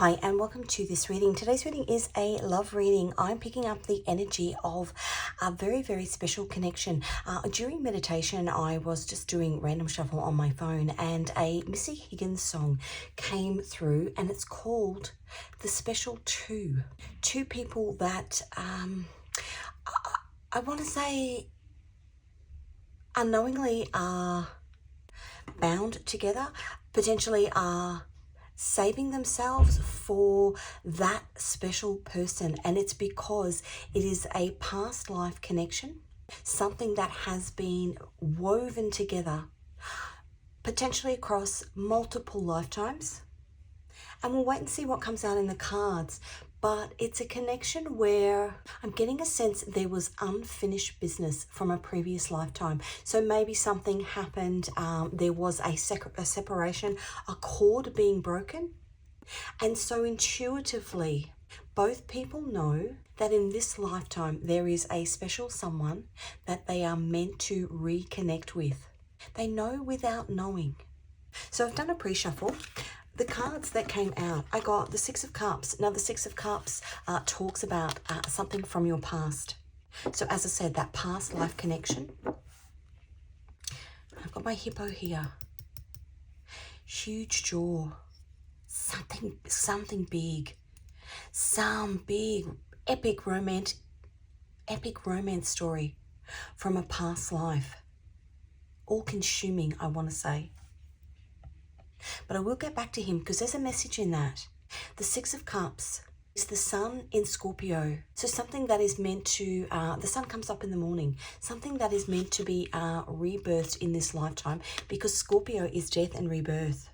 Hi and welcome to this reading. Today's reading is a love reading. I'm picking up the energy of a very, very special connection. During meditation, I was just doing random shuffle on my phone and a Missy Higgins song came through, and it's called The Special Two. Two people that I want to say unknowingly are bound together, potentially are saving themselves for that special person. And it's because it is a past life connection, something that has been woven together, potentially across multiple lifetimes. And we'll wait and see what comes out in the cards. But it's a connection where I'm getting a sense there was unfinished business from a previous lifetime. So maybe something happened, there was a separation, a cord being broken. And so intuitively, both people know that in this lifetime, there is a special someone that they are meant to reconnect with. They know without knowing. So I've done a pre-shuffle. The cards that came out, I got the Six of Cups. Now, the Six of Cups talks about something from your past. So as I said, that past life connection. I've got my hippo here. Huge jaw. Something big. Some big, epic romance story from a past life. All-consuming, I want to say. But I will get back to him because there's a message in that. The Six of Cups is the sun in Scorpio. So something that is meant to, the sun comes up in the morning, something that is meant to be rebirthed in this lifetime, because Scorpio is death and rebirth.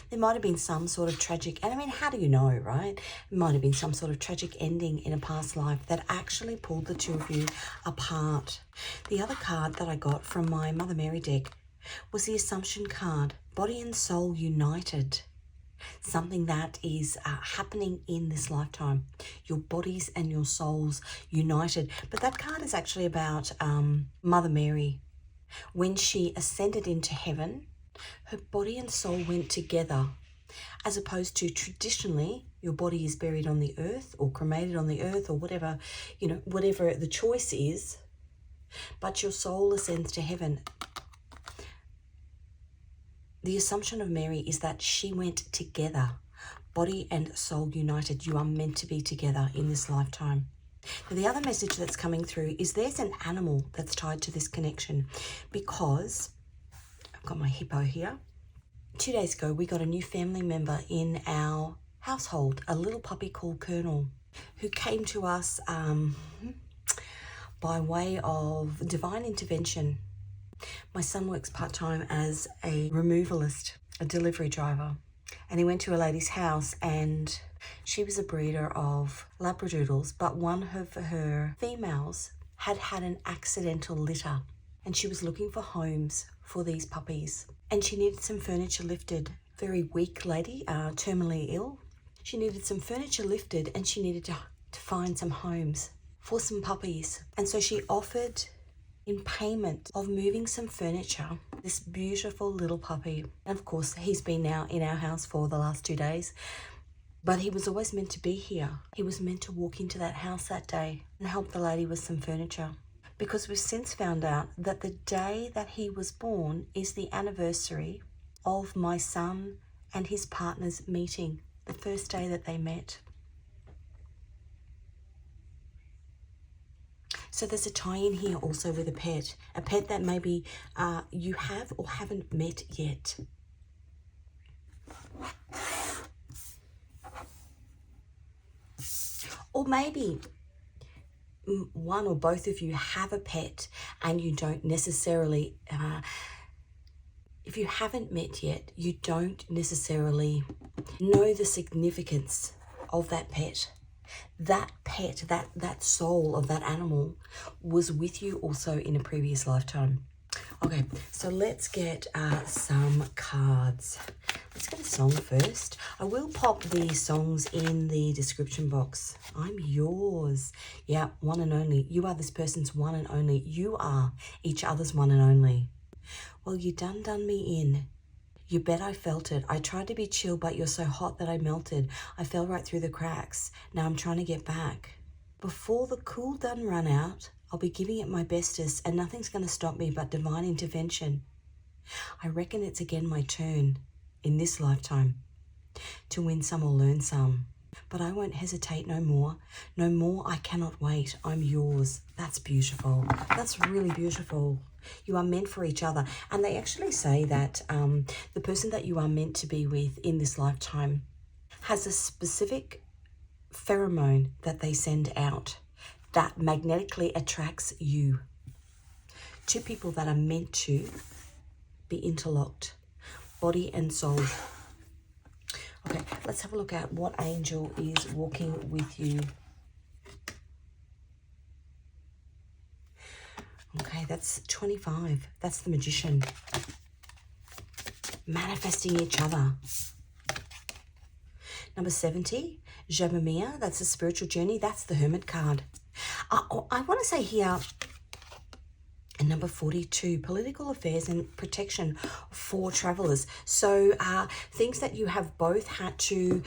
There might have been some sort of tragic, and I mean, how do you know, right? It might have been some sort of tragic ending in a past life that actually pulled the two of you apart. The other card that I got from my Mother Mary deck was the Assumption card, body and soul united. Something that is happening in this lifetime. Your bodies and your souls united. But that card is actually about Mother Mary. When she ascended into heaven, her body and soul went together, as opposed to traditionally, your body is buried on the earth or cremated on the earth or whatever, whatever the choice is, but your soul ascends to heaven. The assumption of Mary is that she went together, body and soul united. You are meant to be together in this lifetime. Now, the other message that's coming through is there's an animal that's tied to this connection, because I've got my hippo here. 2 days ago, we got a new family member in our household, a little puppy called Colonel, who came to us by way of divine intervention. My son works part-time as a removalist, a delivery driver, and he went to a lady's house, and she was a breeder of Labradoodles, but one of her females had had an accidental litter, and she was looking for homes for these puppies, and she needed some furniture lifted. Very weak lady, terminally ill. She needed some furniture lifted, and she needed to find some homes for some puppies. And so she offered, in payment of moving some furniture, this beautiful little puppy. And of course, he's been now in our house for the last 2 days, but he was always meant to be here. He was meant to walk into that house that day and help the lady with some furniture, because we've since found out that the day that he was born is the anniversary of my son and his partner's meeting, the first day that they met. So there's a tie-in here also with a pet that maybe you have or haven't met yet. Or maybe one or both of you have a pet and you don't necessarily, if you haven't met yet, you don't necessarily know the significance of that pet. That pet, that soul of that animal was with you also in a previous lifetime. Okay, so let's get some cards. Let's get a song first. I will pop the songs in the description box. I'm yours. Yeah, one and only. You are this person's one and only. You are each other's one and only. Well, you done me in. You bet I felt it. I tried to be chill, but you're so hot that I melted. I fell right through the cracks. Now I'm trying to get back. Before the cool done run out, I'll be giving it my bestest, and nothing's going to stop me but divine intervention. I reckon it's again my turn, in this lifetime, to win some or learn some. But I won't hesitate no more. No more, I cannot wait. I'm yours. That's beautiful. That's really beautiful. You are meant for each other. And they actually say that the person that you are meant to be with in this lifetime has a specific pheromone that they send out that magnetically attracts you. Two people that are meant to be interlocked, body and soul. Okay, let's have a look at what angel is walking with you. Okay, that's 25. That's the Magician. Manifesting each other. Number 70, Jamamia, that's the spiritual journey. That's the Hermit card. I want to say here, and number 42, political affairs and protection for travelers. So things that you have both had to,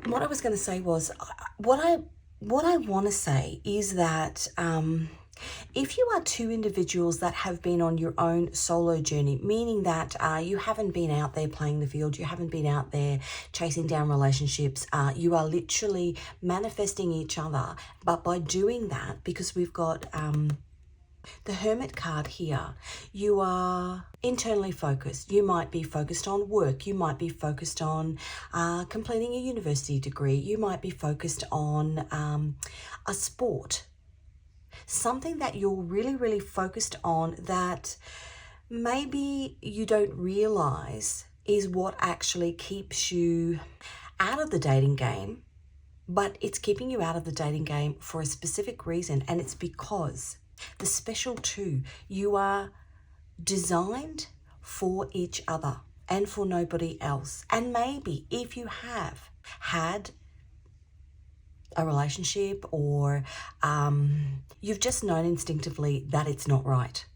what I was going to say was, what I want to say is that if you are two individuals that have been on your own solo journey, meaning that you haven't been out there playing the field, you haven't been out there chasing down relationships, you are literally manifesting each other. But by doing that, because we've got the Hermit card here, you are internally focused. You might be focused on work. You might be focused on completing a university degree. You might be focused on a sport. Something that you're really, really focused on that maybe you don't realize is what actually keeps you out of the dating game, but it's keeping you out of the dating game for a specific reason, and it's because the special two, you are designed for each other and for nobody else. And maybe if you have had a relationship or you've just known instinctively that it's not right.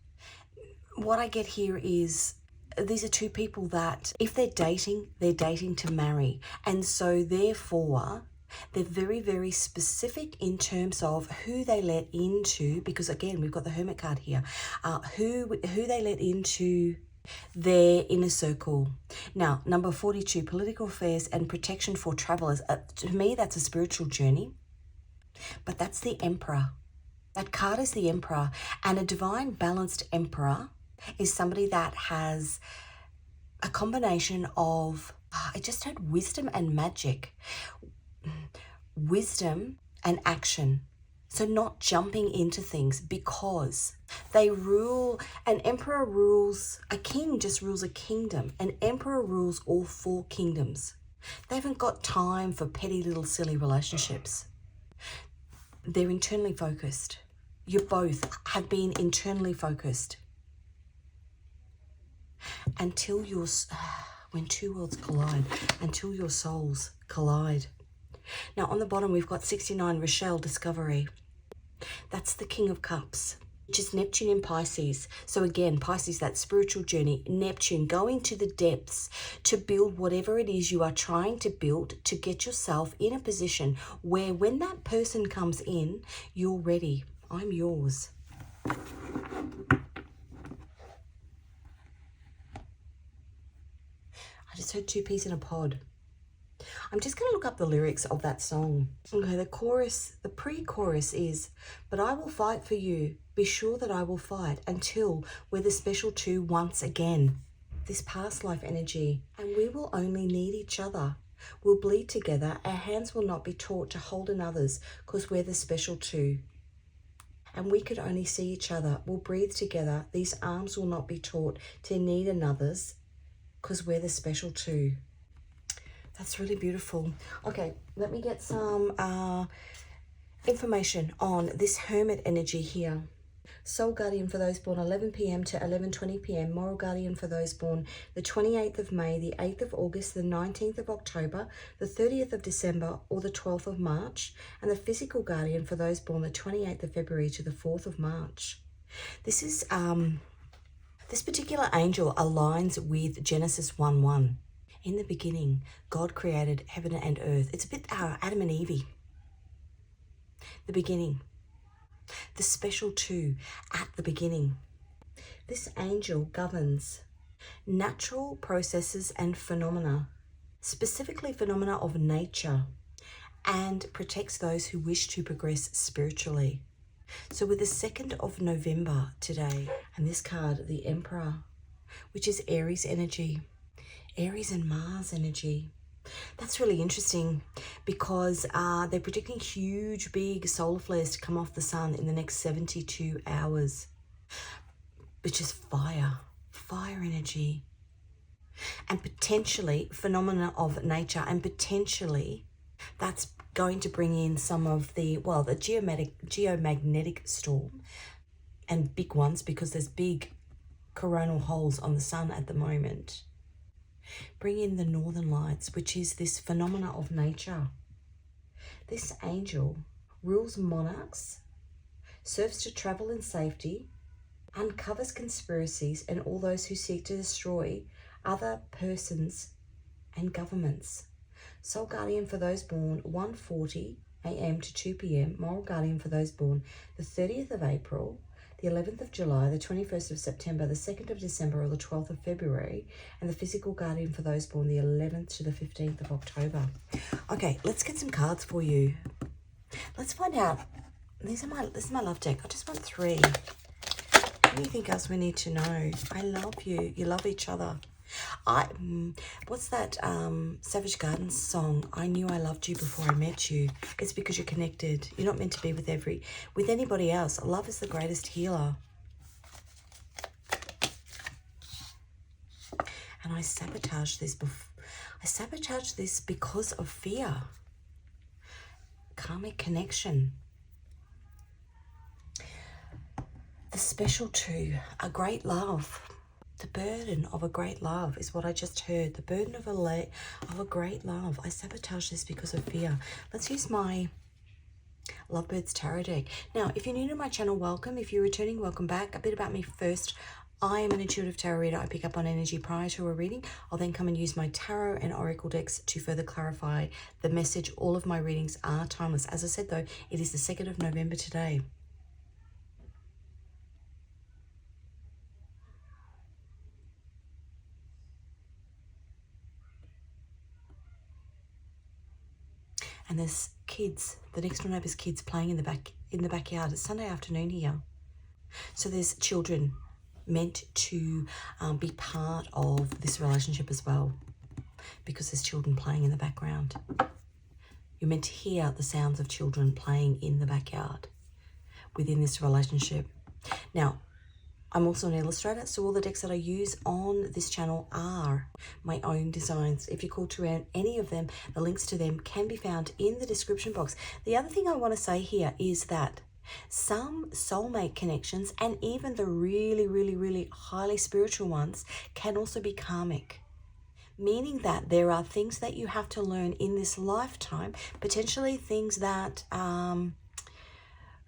What I get here is these are two people that if they're dating to marry. And so therefore, they're very, very specific in terms of who they let into, because again, we've got the Hermit card here, who they let into their inner circle. Now, number 42, political affairs and protection for travelers. To me, that's a spiritual journey, but that's the Emperor. That card is the Emperor, and a divine balanced Emperor is somebody that has a combination of, I just heard wisdom and magic. Wisdom and action. So not jumping into things, because they rule, an emperor rules, a king just rules a kingdom. An emperor rules all 4 kingdoms. They haven't got time for petty little silly relationships. They're internally focused. You both have been internally focused. Until when two worlds collide, until your souls collide. Now on the bottom we've got 69, Rochelle, discovery. That's the King of Cups, which is Neptune in Pisces. So again, Pisces, that spiritual journey, Neptune, going to the depths to build whatever it is you are trying to build, to get yourself in a position where when that person comes in, you're ready. I'm yours. I just heard 2 peas in a pod. I'm just going to look up the lyrics of that song. Okay, the chorus, the pre-chorus is, but I will fight for you. Be sure that I will fight until we're the special two once again. This past life energy, and we will only need each other. We'll bleed together. Our hands will not be taught to hold another's because we're the special two. And we could only see each other. We'll breathe together. These arms will not be taught to need another's because we're the special two. That's really beautiful. Okay, let me get some information on this Hermit energy here. Soul Guardian for those born 11 p.m. to 11:20 p.m. Moral Guardian for those born the 28th of May, the 8th of August, the 19th of October, the 30th of December, or the 12th of March. And the Physical Guardian for those born the 28th of February to the 4th of March. This is This particular angel aligns with Genesis 1:1. In the beginning, God created heaven and earth. It's a bit Adam and Eve. The beginning. The special two at the beginning. This angel governs natural processes and phenomena, specifically phenomena of nature, and protects those who wish to progress spiritually. So with the 2nd of November today, and this card, the Emperor, which is Aries energy, Aries and Mars energy. That's really interesting because they're predicting huge, big solar flares to come off the sun in the next 72 hours, which is fire energy, and potentially phenomena of nature, and potentially that's going to bring in some of the, well, the geomagnetic storm and big ones, because there's big coronal holes on the sun at the moment. Bring in the northern lights, which is this phenomena of nature. This angel rules monarchs, serves to travel in safety, uncovers conspiracies and all those who seek to destroy other persons and governments. Soul guardian for those born 1:40 a.m. to 2 p.m. Moral guardian for those born the 30th of April, the 11th of July, the 21st of September, the 2nd of December, or the 12th of February, and the physical guardian for those born the 11th to the 15th of October. Okay, let's get some cards for you. Let's find out. This is my love deck. I just want 3. Anything else we need to know? I love you. You love each other. What's that Savage Gardens song? I knew I loved you before I met you. It's because you're connected. You're not meant to be with anybody else. Love is the greatest healer. And I sabotage this because of fear. Karmic connection. The special two, a great love. The burden of a great love is what I just heard. The burden of a great love. I sabotage this because of fear. Let's use my Lovebirds Tarot deck. Now, if you're new to my channel, welcome. If you're returning, welcome back. A bit about me first. I am an intuitive tarot reader. I pick up on energy prior to a reading. I'll then come and use my tarot and oracle decks to further clarify the message. All of my readings are timeless. As I said, though, it is the 2nd of November today. And there's kids, the next door neighbour's kids playing in the backyard. It's Sunday afternoon here. So there's children meant to be part of this relationship as well, because there's children playing in the background. You're meant to hear the sounds of children playing in the backyard within this relationship. Now, I'm also an illustrator, so all the decks that I use on this channel are my own designs. If you're called to any of them, the links to them can be found in the description box. The other thing I want to say here is that some soulmate connections, and even the really, really, really highly spiritual ones, can also be karmic. Meaning that there are things that you have to learn in this lifetime, potentially things that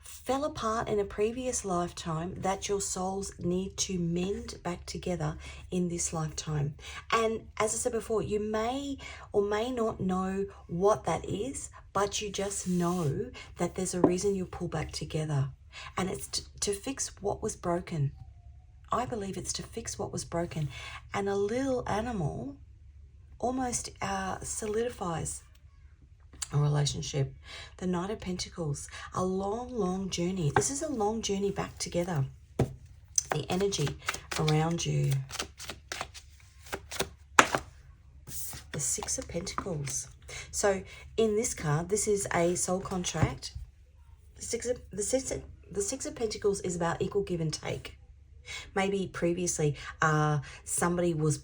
fell apart in a previous lifetime that your souls need to mend back together in this lifetime. And as I said before, you may or may not know what that is, but you just know that there's a reason you pull back together. And it's to fix what was broken. I believe it's to fix what was broken. And a little animal almost solidifies a relationship. The Knight of Pentacles, a long journey. This is a long journey back together. The energy around you. The Six of Pentacles. So in this card, this is a soul contract. The Six of Pentacles is about equal give and take. Maybe previously somebody was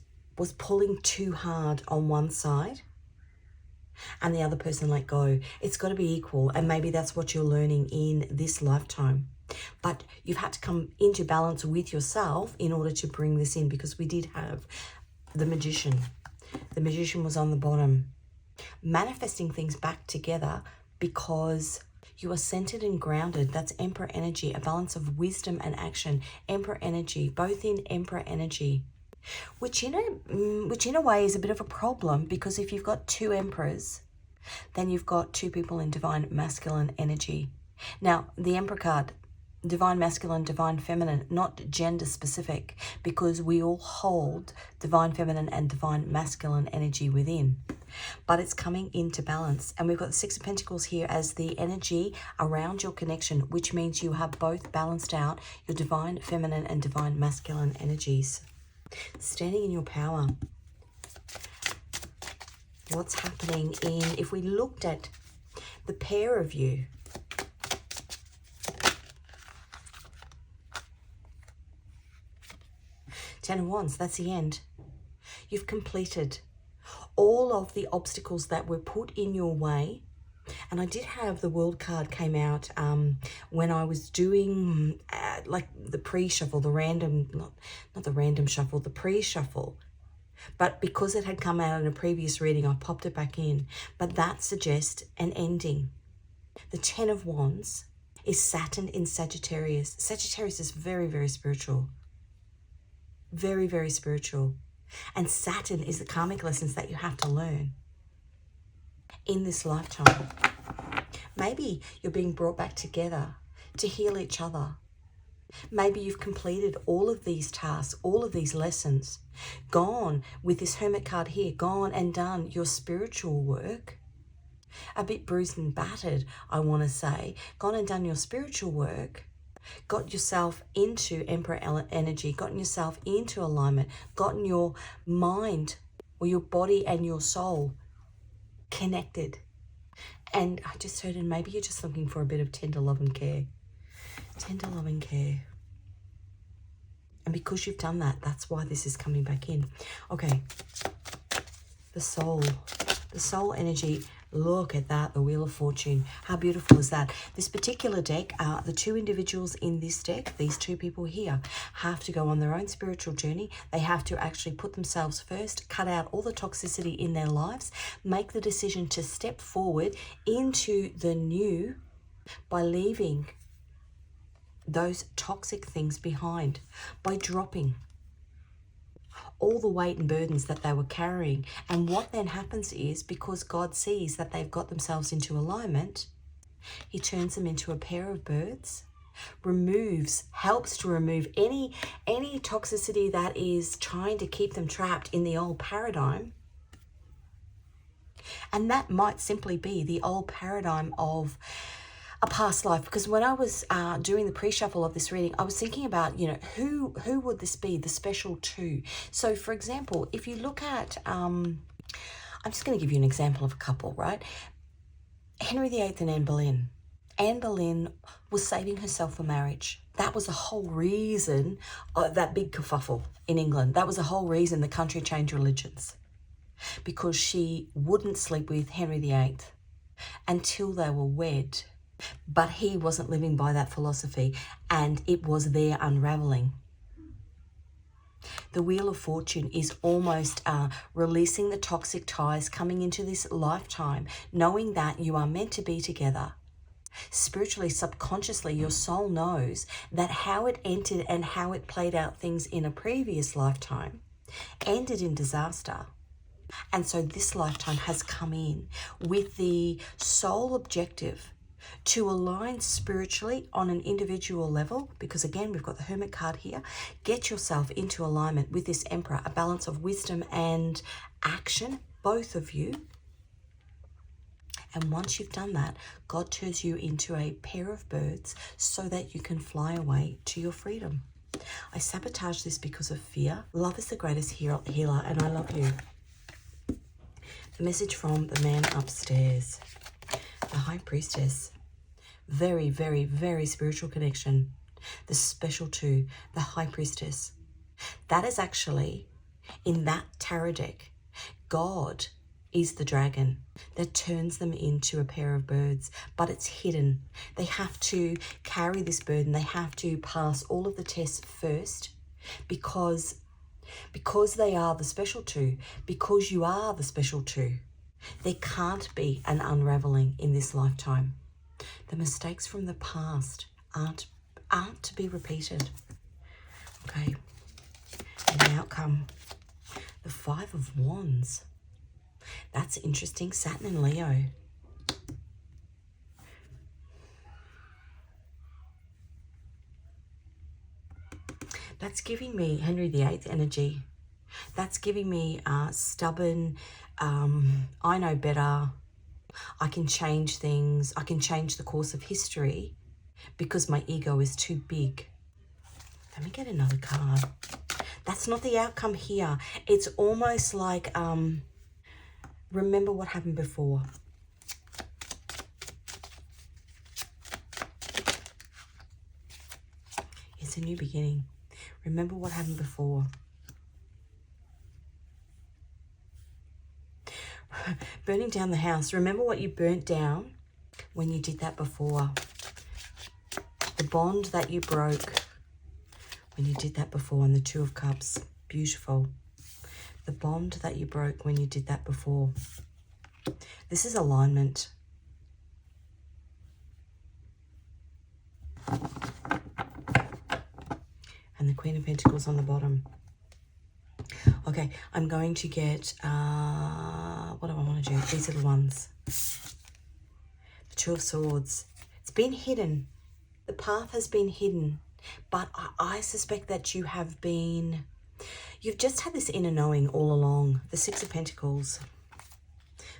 pulling too hard on one side and the other person let go. It's got to be equal, and maybe that's what you're learning in this lifetime. But you've had to come into balance with yourself in order to bring this in, because we did have the Magician. The Magician was on the bottom, manifesting things back together because You are centered and grounded. That's Emperor energy, a balance of wisdom and action. Emperor energy, both in Emperor energy, which in a way is a bit of a problem, because if you've got two emperors, then you've got two people in divine masculine energy. Now, the Emperor card, divine masculine, divine feminine, not gender specific, because we all hold divine feminine and divine masculine energy within. But it's coming into balance. And we've got the Six of Pentacles here as the energy around your connection, which means you have both balanced out your divine feminine and divine masculine energies. Standing in your power. What's happening if we looked at the pair of you, Ten of Wands, that's the end. You've completed all of the obstacles that were put in your way. And I did have the World card came out when I was doing like the pre-shuffle, the random, not the random shuffle, the pre-shuffle. But because it had come out in a previous reading, I popped it back in. But that suggests an ending. The Ten of Wands is Saturn in Sagittarius. Sagittarius is very, very spiritual. Very, very spiritual. And Saturn is the karmic lessons that you have to learn in this lifetime. Maybe you're being brought back together to heal each other. Maybe you've completed all of these tasks, all of these lessons, gone with this Hermit card here, gone and done your spiritual work. A bit bruised and battered, I want to say. Gone and done your spiritual work. Got yourself into Emperor energy, gotten yourself into alignment, gotten your mind or your body and your soul connected. And I just heard, and maybe you're just looking for a bit of tender love and care. Tender love and care. And because you've done that, that's why this is coming back in. Okay, the soul energy. Look at that, the Wheel of Fortune. How beautiful is that? This particular deck, the two individuals in this deck, these two people here, have to go on their own spiritual journey. They have to actually put themselves first, cut out all the toxicity in their lives, make the decision to step forward into the new by leaving those toxic things behind, by dropping all the weight and burdens that they were carrying. And what then happens is, because God sees that they've got themselves into alignment, he turns them into a pair of birds, helps to remove any toxicity that is trying to keep them trapped in the old paradigm. And that might simply be the old paradigm of a past life, because when I was doing the pre-shuffle of this reading, I was thinking about, who would this be, the special two? So, for example, if you look at, I'm just going to give you an example of a couple, right? Henry VIII and Anne Boleyn. Anne Boleyn was saving herself for marriage. That was the whole reason of that big kerfuffle in England. That was the whole reason the country changed religions, because she wouldn't sleep with Henry VIII until they were wed. But he wasn't living by that philosophy, and it was their unraveling. The Wheel of Fortune is almost releasing the toxic ties, coming into this lifetime, knowing that you are meant to be together. Spiritually, subconsciously, your soul knows that how it entered and how it played out things in a previous lifetime ended in disaster. And so this lifetime has come in with the sole objective to align spiritually on an individual level, because again, we've got the Hermit card here. Get yourself into alignment with this Emperor, a balance of wisdom and action, both of you. And once you've done that, God turns you into a pair of birds so that you can fly away to your freedom. I sabotage this because of fear. Love is the greatest healer, and I love you. The message from the man upstairs. The High Priestess. Very, very, very spiritual connection. The special two, the High Priestess. That is actually, in that tarot deck, God is the dragon that turns them into a pair of birds, but it's hidden. They have to carry this burden. They have to pass all of the tests first, because they are the special two, because you are the special two. There can't be an unraveling in this lifetime. The mistakes from the past aren't to be repeated. Okay. And the outcome, the Five of Wands. That's interesting. Saturn and Leo. That's giving me Henry VIII energy. That's giving me stubborn, I know better. I can change things. I can change the course of history because my ego is too big. Let me get another card. That's not the outcome here. It's almost like, remember what happened before. It's a new beginning. Remember what happened before. Burning down the house. Remember what you burnt down when you did that before. The bond that you broke when you did that before. And the Two of Cups. Beautiful. The bond that you broke when you did that before. This is alignment. And the Queen of Pentacles on the bottom. Okay, I'm going to get, what do I want to do? These little ones. The Two of Swords. It's been hidden. The path has been hidden. But I suspect that you have been, you've just had this inner knowing all along. The Six of Pentacles.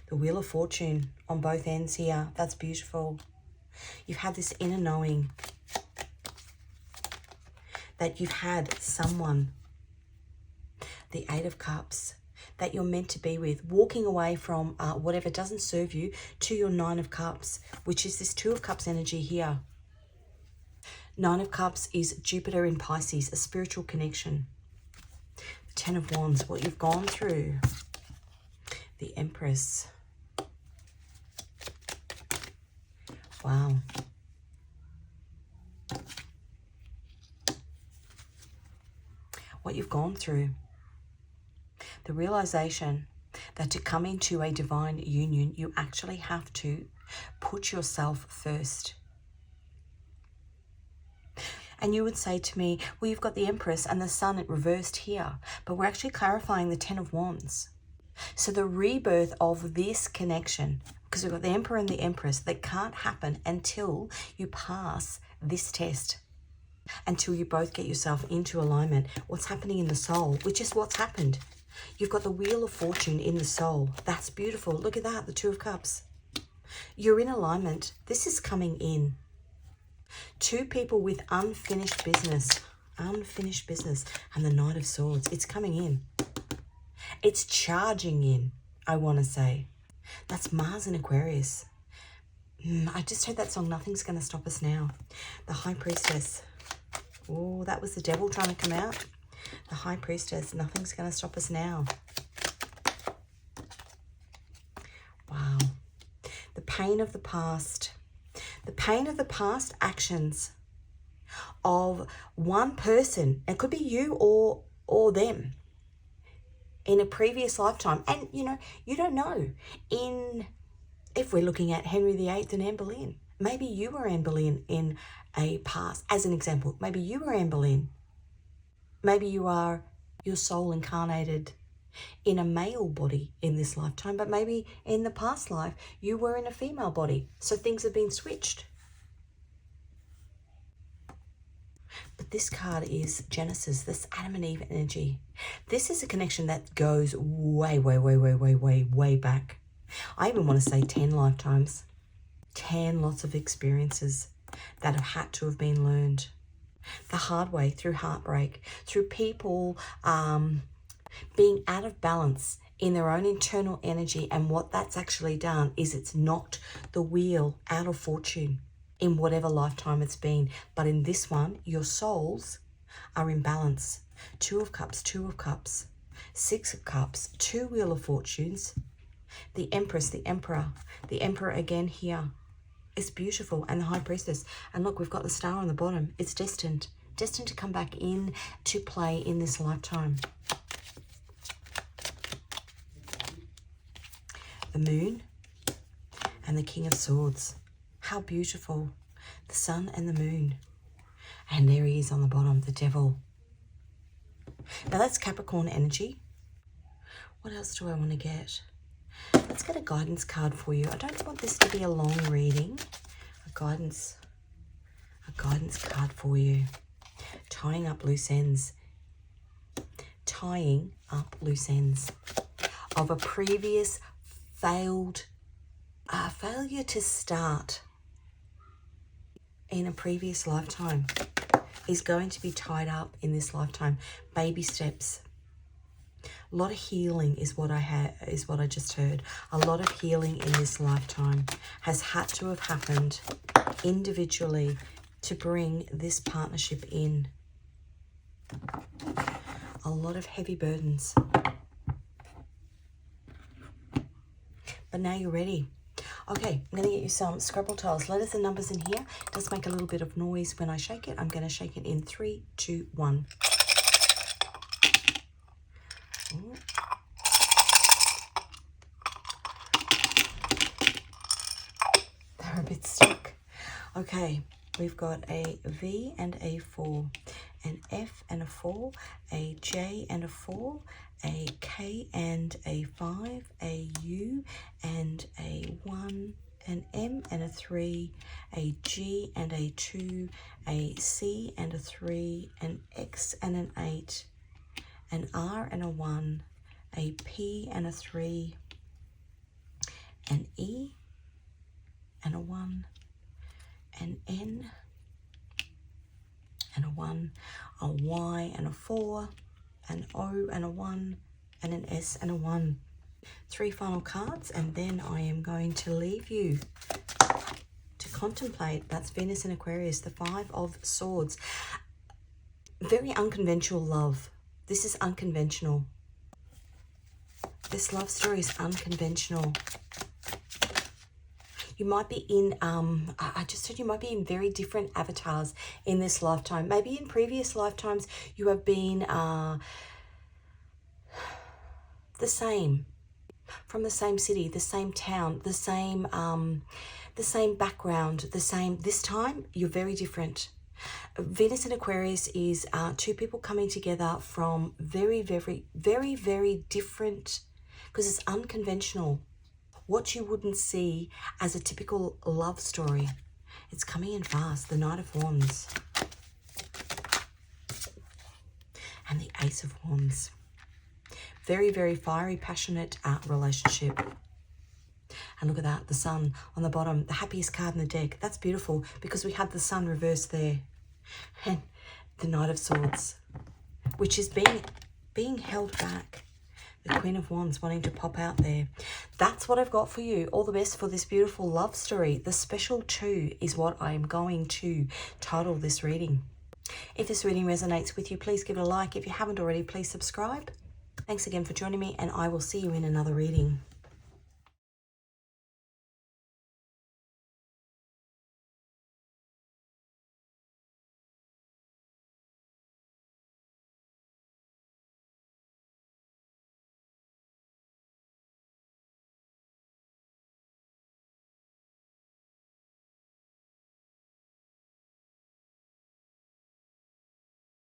The Wheel of Fortune on both ends here. That's beautiful. You've had this inner knowing that you've had someone, the Eight of Cups, that you're meant to be with, walking away from whatever doesn't serve you to your Nine of Cups, which is this Two of Cups energy here. Nine of Cups is Jupiter in Pisces, a spiritual connection. The Ten of Wands, what you've gone through. The Empress. Wow. What you've gone through. The realization that to come into a divine union, you actually have to put yourself first. And you would say to me, well, you've got the Empress and the Sun reversed here, but we're actually clarifying the Ten of Wands. So the rebirth of this connection, because we've got the Emperor and the Empress, that can't happen until you pass this test. Until you both get yourself into alignment. What's happening in the soul, which is what's happened. You've got the Wheel of Fortune in the soul. That's beautiful. Look at that, the Two of Cups. You're in alignment. This is coming in. Two people with unfinished business. Unfinished business. And the Knight of Swords. It's coming in. It's charging in, I want to say. That's Mars in Aquarius. I just heard that song, Nothing's Going to Stop Us Now. The High Priestess. Oh, that was the devil trying to come out. The High Priestess. Nothing's going to stop us now. Wow. The pain of the past. The pain of the past actions of one person. It could be you or them. In a previous lifetime. And, you know, you don't know. If we're looking at Henry VIII and Anne Boleyn. Maybe you were Anne Boleyn in a past, as an example. Maybe you were Anne Boleyn. Maybe you are your soul incarnated in a male body in this lifetime, but maybe in the past life you were in a female body. So things have been switched. But this card is Genesis, this Adam and Eve energy. This is a connection that goes way, way, way, way, way, way, way back. I even want to say 10 lifetimes. 10 lots of experiences that have had to have been learned the hard way, through heartbreak, through people being out of balance in their own internal energy. And what that's actually done is it's knocked the wheel out of fortune in whatever lifetime it's been. But in this one, your souls are in balance. Two of Cups, Two of Cups, Six of Cups, two Wheel of Fortunes, the Empress, the Emperor again here. It's beautiful. And the High Priestess. And look, we've got the star on the bottom. It's destined to come back in to play in this lifetime. The Moon and the King of Swords. How beautiful. The sun and the moon. And there he is on the bottom, the devil. Now that's Capricorn energy. What else do I want to get? Let's get a guidance card for you. I don't want this to be a long reading. A guidance card for you. Tying up loose ends. Tying up loose ends of a previous failure to start in a previous lifetime is going to be tied up in this lifetime. Baby steps. A lot of healing is what I just heard. A lot of healing in this lifetime has had to have happened individually to bring this partnership in. A lot of heavy burdens. But now you're ready. Okay, I'm going to get you some Scrabble tiles. Letters and numbers in here. It does make a little bit of noise when I shake it. I'm going to shake it in 3, 2, 1. Ooh. They're a bit stuck. Okay, we've got a V and a 4, an F and a 4, a J and a 4, a K and a 5, a U and a 1, an M and a 3, a G and a 2, a C and a 3, an X and an 8, an R and a 1, a P and a 3, an E and a 1, an N and a 1, a Y and a 4, an O and a 1, and an S and a 1. 3 final cards, and then I am going to leave you to contemplate. That's Venus in Aquarius, the 5 of Swords. Very unconventional love. This is unconventional. This love story is unconventional. You might be in, I just said you might be in very different avatars in this lifetime. Maybe in previous lifetimes you have been the same, from the same city, the same town, the same background, the same. This time you're very different. Venus in Aquarius is 2 people coming together from very, very, very, very different, because it's unconventional. What you wouldn't see as a typical love story. It's coming in fast. The Knight of Wands. And the Ace of Wands. Very, very fiery, passionate relationship. And look at that, the Sun on the bottom, the happiest card in the deck. That's beautiful because we have the Sun reversed there. And the Knight of Swords, which is being held back. The Queen of Wands wanting to pop out there. That's what I've got for you. All the best for this beautiful love story. The special 2 is what I'm going to title this reading. If this reading resonates with you, please give it a like. If you haven't already, please subscribe. Thanks again for joining me, and I will see you in another reading.